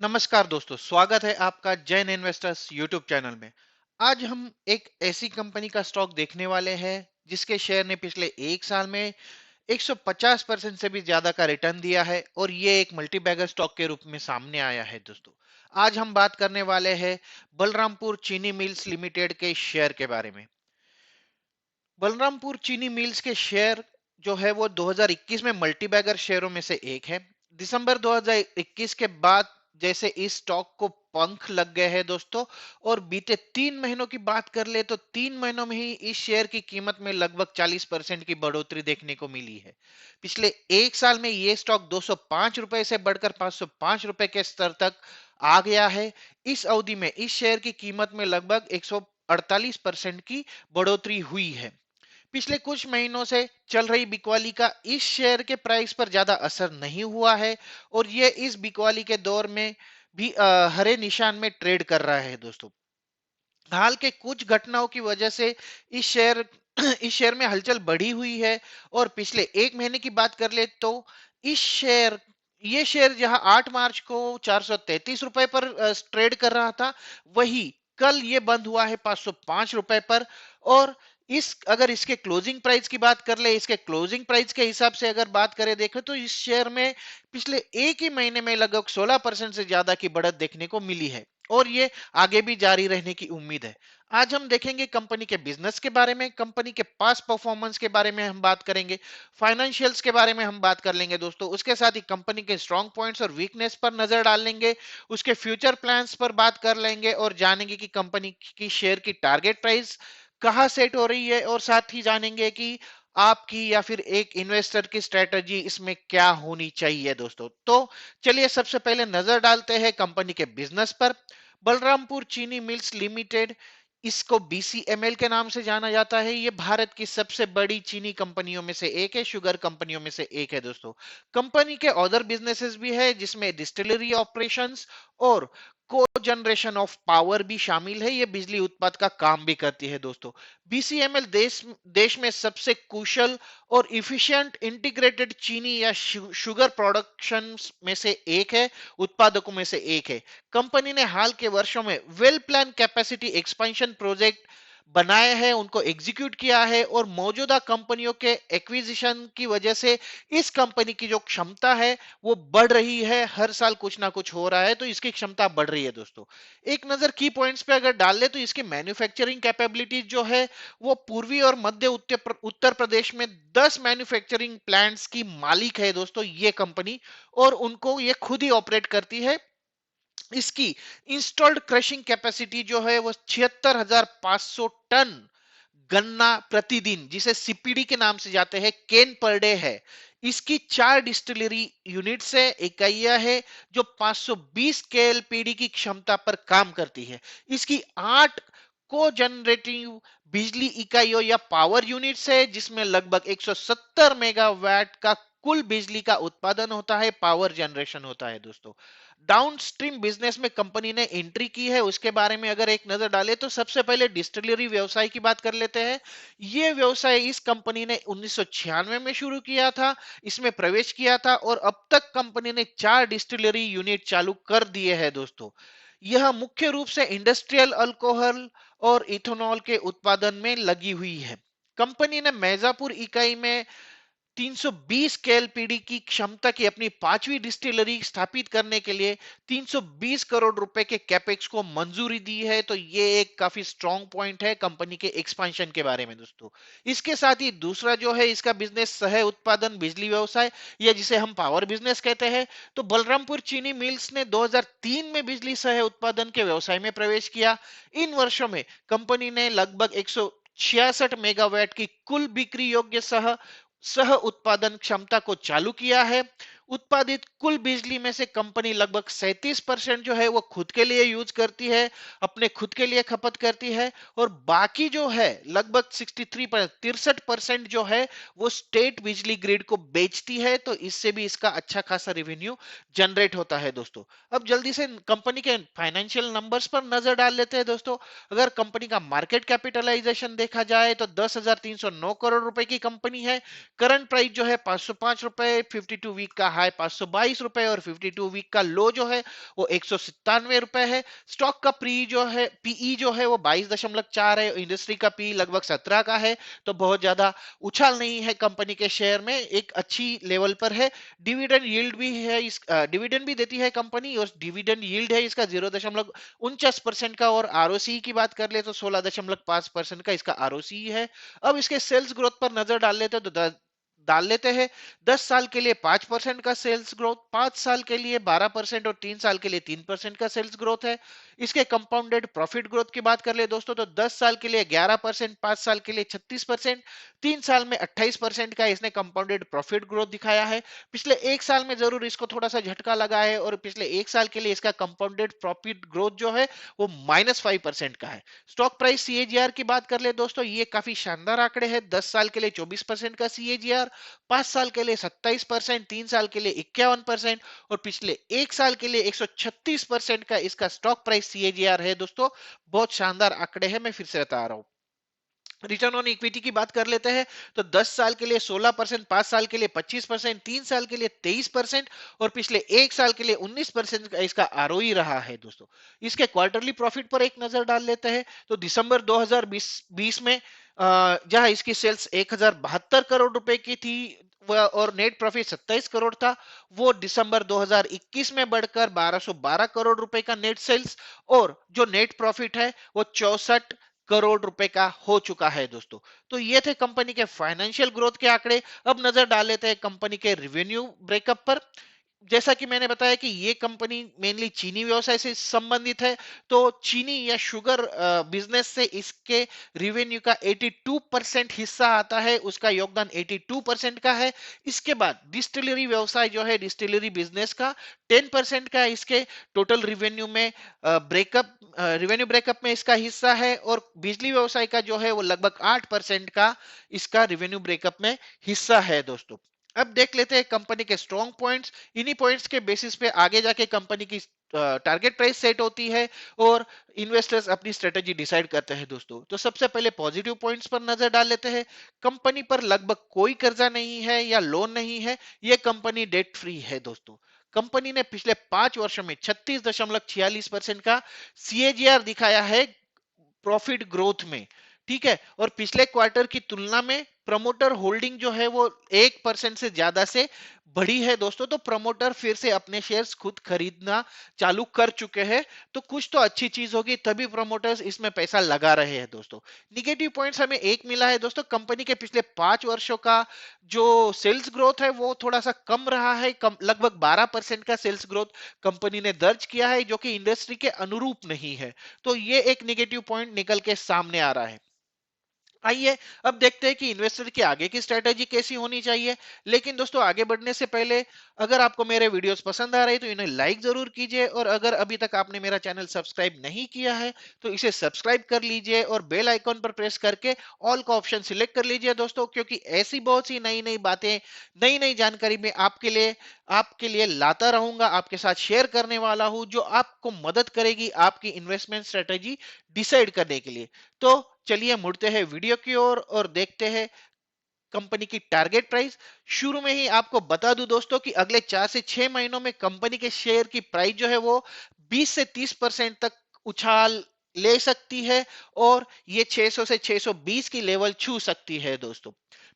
नमस्कार दोस्तों, स्वागत है आपका जैन इन्वेस्टर्स यूट्यूब चैनल में। आज हम एक ऐसी कंपनी का स्टॉक देखने वाले हैं जिसके शेयर ने पिछले एक साल में 150% से भी ज्यादा का रिटर्न दिया है और ये एक मल्टी बैगर स्टॉक के रूप में सामने आया है दोस्तों। आज हम बात करने वाले हैं बलरामपुर चीनी मिल्स लिमिटेड के शेयर के बारे में। बलरामपुर चीनी मिल्स के शेयर जो है वो 2021 में मल्टी बैगर शेयरों में से एक है। दिसंबर 2021 के बाद जैसे इस स्टॉक को पंख लग गए हैं दोस्तों, और बीते 3 महीनों की बात कर ले तो 3 महीनों में ही इस शेयर की कीमत में लगभग 40% की बढ़ोतरी देखने को मिली है। पिछले एक साल में ये स्टॉक 205 रुपए से बढ़कर 505 रुपए के स्तर तक आ गया है। इस अवधि में इस शेयर की कीमत में लगभग 148% की बढ़ोतरी हुई है। पिछले कुछ महीनों से चल रही बिकवाली का इस शेयर के प्राइस पर ज्यादा असर नहीं हुआ है और ये इस बिकवाली के दौर में भी हरे निशान में ट्रेड कर रहा है दोस्तों। हाल के कुछ घटनाओं की वजह से इस शेयर इस शेयर में हलचल बढ़ी हुई है। और पिछले एक महीने की बात कर ले तो इस शेयर ये शेयर जहां 8 मार्च को 433 रुपए पर ट्रेड कर रहा था, वही कल ये बंद हुआ है 505 रुपए पर। और इस अगर इसके क्लोजिंग प्राइस की बात कर ले, इसके क्लोजिंग प्राइस के हिसाब से अगर बात करें देखें तो इस शेयर में पिछले एक ही महीने में लगभग 16% से ज्यादा की बढ़त देखने को मिली है और ये आगे भी जारी रहने की उम्मीद है। आज हम देखेंगे कंपनी के बिजनेस के बारे में, कंपनी के पास परफॉर्मेंस के बारे में हम बात करेंगे, फाइनेंशियल्स के बारे में हम बात कर लेंगे दोस्तों। उसके साथ ही कंपनी के स्ट्रॉन्ग पॉइंट्स और वीकनेस पर नजर डाल लेंगे, उसके फ्यूचर प्लान्स पर बात कर लेंगे और जानेंगे कि कंपनी की शेयर की टारगेट प्राइस कहाँ सेट हो रही है, और साथ ही जानेंगे कि आपकी या फिर एक इन्वेस्टर की स्ट्रेटजी इसमें क्या होनी चाहिए दोस्तों। तो चलिए सबसे पहले नजर डालते हैं कंपनी के बिजनेस पर। बलरामपुर चीनी मिल्स लिमिटेड, इसको बीसीएमएल के नाम से जाना जाता है, ये भारत की सबसे बड़ी चीनी कंपनियों में से एक है, शुगर कंपनियों में से एक है दोस्तों। कंपनी के अदर बिजनेसेस भी है जिसमें डिस्टिलरी ऑपरेशंस और को जनरेशन ऑफ पावर भी शामिल है, ये बिजली उत्पाद का काम भी करती है दोस्तों। बीसीएमएल देश में सबसे कुशल और इफिशिएंट इंटीग्रेटेड चीनी या शुगर प्रोडक्शन में से एक है, उत्पादकों में से एक है। कंपनी ने हाल के वर्षों में well plan capacity expansion project बनाए हैं, उनको एग्जीक्यूट किया है और मौजूदा कंपनियों के एक्विजिशन की वजह से इस कंपनी की जो क्षमता है वो बढ़ रही है। हर साल कुछ ना कुछ हो रहा है तो इसकी क्षमता बढ़ रही है दोस्तों। एक नजर की पॉइंट्स पे अगर डाल ले तो इसकी मैन्युफैक्चरिंग कैपेबिलिटीज जो है वो पूर्वी और मध्य उत्तर प्रदेश में 10 मैन्युफैक्चरिंग प्लांट्स की मालिक है दोस्तों ये कंपनी, और उनको ये खुद ही ऑपरेट करती है। इसकी इंस्टॉल्ड क्रशिंग कैपेसिटी जो है वो 76,500 टन गन्ना प्रतिदिन, जिसे सीपीडी के नाम से जाते हैं, केन पर डे है। इसकी 4 डिस्टिलरी यूनिट्स है, इकाइयां है जो 520 केएलपीडी की क्षमता पर काम करती है। इसकी 8 को जनरेटिव बिजली इकाइयों या पावर यूनिट्स है जिसमें लगभग 170 मेगावाट का कुल बिजली का उत्पादन होता है, पावर जनरेशन होता है दोस्तों। डाउनस्ट्रीम बिजनेस में कंपनी ने एंट्री की है, उसके बारे में अगर एक नजर डाले तो सबसे पहले डिस्टिलरी व्यवसाय की बात कर लेते हैं। यह व्यवसाय इस कंपनी ने 1996 में शुरू किया था, इसमें प्रवेश किया था और अब तक कंपनी ने 4 डिस्टिलरी यूनिट चालू कर दिए हैं दोस्तों। यह मुख्य रूप से इंडस्ट्रियल अल्कोहल और इथेनॉल के उत्पादन में लगी हुई है। कंपनी ने मैजापुर इकाई में 320 केएलपीडी की क्षमता की अपनी 5वीं डिस्टिलरी स्थापित करने के लिए 320 करोड़ रुपए के कैपेक्स को मंजूरी दी है। तो ये एक काफी स्ट्रॉन्ग पॉइंट है कंपनी के एक्सपेंशन के बारे में दोस्तों। इसके साथ ही दूसरा जो है इसका बिजनेस सह उत्पादन बिजली व्यवसाय, या जिसे हम पावर बिजनेस कहते हैं। तो बलरामपुर चीनी मिल्स ने 2003 में बिजली सह उत्पादन के व्यवसाय में प्रवेश किया। इन वर्षों में कंपनी ने लगभग 166 मेगावाट की कुल बिक्री योग्य सह सह उत्पादन क्षमता को चालू किया है। उत्पादित कुल बिजली में से कंपनी लगभग 37% जो है वो खुद के लिए यूज करती है, अपने खुद के लिए खपत करती है, और बाकी जो है लगभग 63% जो है वो स्टेट बिजली ग्रिड को बेचती है। तो इससे भी इसका अच्छा खासा रेवेन्यू जनरेट होता है दोस्तों। अब जल्दी से कंपनी के फाइनेंशियल नंबर्स पर नजर डाल लेते हैं दोस्तों। अगर कंपनी का मार्केट कैपिटलाइजेशन देखा जाए तो 10,309 करोड़ रुपए की कंपनी है। करंट प्राइस जो है 505 रुपए, 52 वीक का हाई 522 ₹128 और 52 वीक का लो जो है वो ₹197 है। स्टॉक का प्री जो है पीई जो है वो 22.4 है, इंडस्ट्री का पी लगभग 17 का है। तो बहुत ज्यादा उछाल नहीं है कंपनी के शेयर में, एक अच्छी लेवल पर है। डिविडेंड यील्ड भी है, इस डिविडेंड भी देती है कंपनी, और डिविडेंड यील्ड है इसका 0.49% का, और आरओसी की बात कर ले तो 16.5% का इसका आरओसी है। अब इसके सेल्स ग्रोथ पर नजर डाल लेते हैं तो डाल लेते हैं 10 साल के लिए 5% का सेल्स ग्रोथ, 5 साल के लिए 12% और 3 साल के लिए 3% का सेल्स ग्रोथ है। इसके कंपाउंडेड प्रॉफिट ग्रोथ की बात कर ले दोस्तों तो 10 साल के लिए 11%, 5 साल के लिए 36%, 3 साल में 28% का इसने कंपाउंडेड प्रॉफिट ग्रोथ दिखाया है। पिछले एक साल में जरूर इसको थोड़ा सा झटका लगा है, और पिछले एक साल के लिए इसका कंपाउंडेड प्रॉफिट ग्रोथ जो है वो -5% का है। स्टॉक प्राइस सीएजीआर की बात कर ले दोस्तों, ये काफी शानदार आंकड़े हैं। 10 साल के लिए 24% का सीएजीआर, 5 साल के लिए 27%, 3 साल के लिए 51% और पिछले एक साल के लिए 136% का इसका स्टॉक प्राइस सीएजीआर है दोस्तों। बहुत शानदार आंकड़े हैं, मैं फिर से बता रहा हूं। रिटर्न ऑन इक्विटी की बात कर लेते हैं तो 10 साल के लिए 16%, 5 साल के लिए 25%, 3 साल के लिए 23% और पिछले एक साल के लिए 19% का इसका आरओई रहा है दोस्तों। इसके क्वार्टरली प्रॉफिट पर एक नजर डाल लेते हैं तो दिसंबर 2020 में जहां इसकी सेल्स 1072 करोड़ रुपए की थी और नेट प्रॉफिट 27 करोड़ था, वो दिसंबर 2021 में बढ़कर 1212 करोड़ रुपए का नेट सेल्स और जो नेट प्रॉफिट है वो 64 करोड़ रुपए का हो चुका है दोस्तों। तो ये थे कंपनी के फाइनेंशियल ग्रोथ के आंकड़े। अब नजर डाल लेते हैं कंपनी के रिवेन्यू ब्रेकअप पर। जैसा कि मैंने बताया कि ये कंपनी मेनली चीनी व्यवसाय से संबंधित है, तो चीनी या शुगर बिजनेस से इसके रिवेन्यू का 82% हिस्सा आता है, उसका योगदान 82% का है। इसके बाद डिस्टिलरी व्यवसाय जो है, डिस्टिलरी बिजनेस का 10% का इसके टोटल रिवेन्यू में रिवेन्यू ब्रेकअप में इसका हिस्सा है, और बिजली व्यवसाय का जो है वो लगभग 8% का इसका रिवेन्यू ब्रेकअप में हिस्सा है दोस्तों। अब देख लेते हैं कंपनी के स्ट्रॉन्ग पॉइंट्स। इन्हीं पॉइंट्स के बेसिस पे आगे जाके कंपनी की टारगेट प्राइस सेट होती है और इन्वेस्टर्स अपनी स्ट्रेटेजी डिसाइड करते हैं दोस्तों। तो सबसे पहले पॉजिटिव पॉइंट्स पर नजर डाल लेते हैं। कंपनी पर लगभग कोई कर्जा नहीं है या लोन नहीं है, यह कंपनी डेट फ्री है दोस्तों। कंपनी ने पिछले 5 वर्षों में 36.46% का सीएजीआर दिखाया है प्रॉफिट ग्रोथ में, ठीक है। और पिछले क्वार्टर की तुलना में प्रमोटर होल्डिंग जो है वो 1% से ज्यादा से बढ़ी है दोस्तों। तो प्रमोटर फिर से अपने शेयर्स खुद खरीदना चालू कर चुके हैं, तो कुछ तो अच्छी चीज होगी तभी प्रमोटर्स इसमें पैसा लगा रहे हैं दोस्तों। निगेटिव पॉइंट्स हमें एक मिला है दोस्तों, कंपनी के पिछले 5 वर्षों का जो सेल्स ग्रोथ है वो थोड़ा सा कम रहा है, लगभग 12% का सेल्स ग्रोथ कंपनी ने दर्ज किया है, जो कि इंडस्ट्री के अनुरूप नहीं है। तो ये एक निगेटिव पॉइंट निकल के सामने आ रहा है। आइए अब देखते हैं कि इन्वेस्टर की आगे की स्ट्रेटेजी कैसी होनी चाहिए। लेकिन दोस्तों आगे बढ़ने से पहले अगर आपको मेरे वीडियोस पसंद आ रहे हैं तो इन्हें लाइक जरूर कीजिए, और अगर अभी तक आपने मेरा चैनल सब्सक्राइब नहीं किया है तो इसे सब्सक्राइब कर लीजिए और बेल आइकॉन पर प्रेस करके ऑल का ऑप्शन सिलेक्ट कर लीजिए दोस्तों, क्योंकि ऐसी बहुत सी नई नई बातें, नई नई जानकारी मैं आपके लिए लाता रहूंगा, आपके साथ शेयर करने वाला हूं, जो आपको मदद करेगी आपकी इन्वेस्टमेंट स्ट्रेटेजी डिसाइड करने के लिए। तो चलिए मुड़ते हैं वीडियो की ओर और देखते हैं कंपनी की टारगेट प्राइस। शुरू में ही आपको बता दूं दोस्तों कि अगले 4 से 6 महीनों में कंपनी के शेयर की प्राइस जो है वो 20 से 30% तक उछाल ले सकती है, और ये 600 से 620 की लेवल छू सकती है दोस्तों।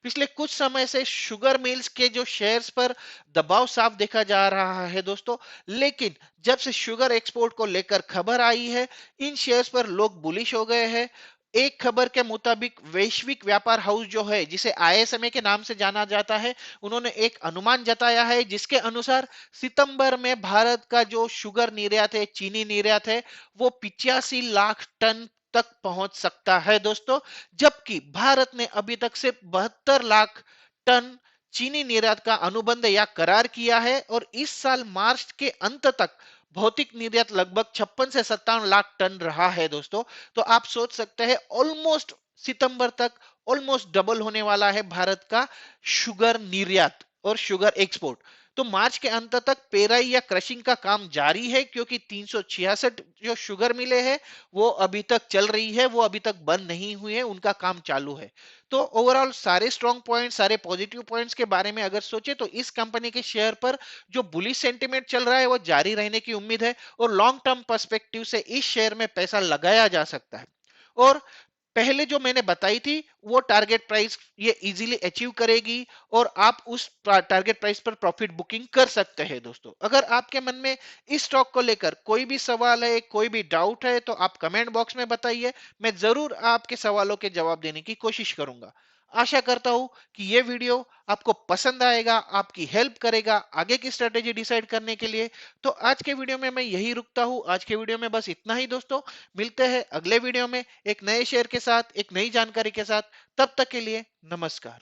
पिछले कुछ समय से शुगर मिल्स के जो शेयर्स पर दबाव साफ देखा जा रहा है दोस्तों, लेकिन जब से शुगर एक्सपोर्ट को लेकर खबर आई है, इन शेयर्स पर लोग बुलिश हो गए हैं। एक खबर के मुताबिक वैश्विक व्यापार हाउस जो है, जिसे आईएसएमए के नाम से जाना जाता है, उन्होंने एक अनुमान जताया है जिसके अनुसार सितंबर में भारत का जो शुगर निर्यात है, चीनी निर्यात है, वो 85 लाख टन तक पहुंच सकता है दोस्तों। जबकि भारत ने अभी तक सिर्फ 72 लाख टन चीनी निर्यात का अनुबंध या करार किया है, और इस साल मार्च के अंत तक भौतिक निर्यात लगभग 56 से 57 लाख टन रहा है दोस्तों। तो आप सोच सकते हैं ऑलमोस्ट सितंबर तक ऑलमोस्ट डबल होने वाला है भारत का शुगर निर्यात और शुगर एक्सपोर्ट। तो मार्च के अंत तक पेराई या क्रशिंग का काम जारी है, क्योंकि 366 जो शुगर मिले हैं वो अभी तक चल रही है, वो अभी तक बंद नहीं हुई है, उनका काम चालू है। तो ओवरऑल सारे स्ट्रॉन्ग पॉइंट्स, सारे पॉजिटिव पॉइंट्स के बारे में अगर सोचे तो इस कंपनी के शेयर पर जो बुलिश सेंटीमेंट चल रहा है वो जारी रहने की उम्मीद है, और लॉन्ग टर्म पर्सपेक्टिव से इस शेयर में पैसा लगाया जा सकता है। और पहले जो मैंने बताई थी वो टारगेट प्राइस ये इजीली अचीव करेगी, और आप उस टारगेट प्राइस पर प्रॉफिट बुकिंग कर सकते हैं। दोस्तों, अगर आपके मन में इस स्टॉक को लेकर कोई भी सवाल है, कोई भी डाउट है, तो आप कमेंट बॉक्स में बताइए, मैं जरूर आपके सवालों के जवाब देने की कोशिश करूंगा। आशा करता हूं कि ये वीडियो आपको पसंद आएगा, आपकी हेल्प करेगा आगे की स्ट्रेटेजी डिसाइड करने के लिए। तो आज के वीडियो में मैं यही रुकता हूं, आज के वीडियो में बस इतना ही दोस्तों। मिलते हैं अगले वीडियो में एक नए शेयर के साथ, एक नई जानकारी के साथ। तब तक के लिए नमस्कार।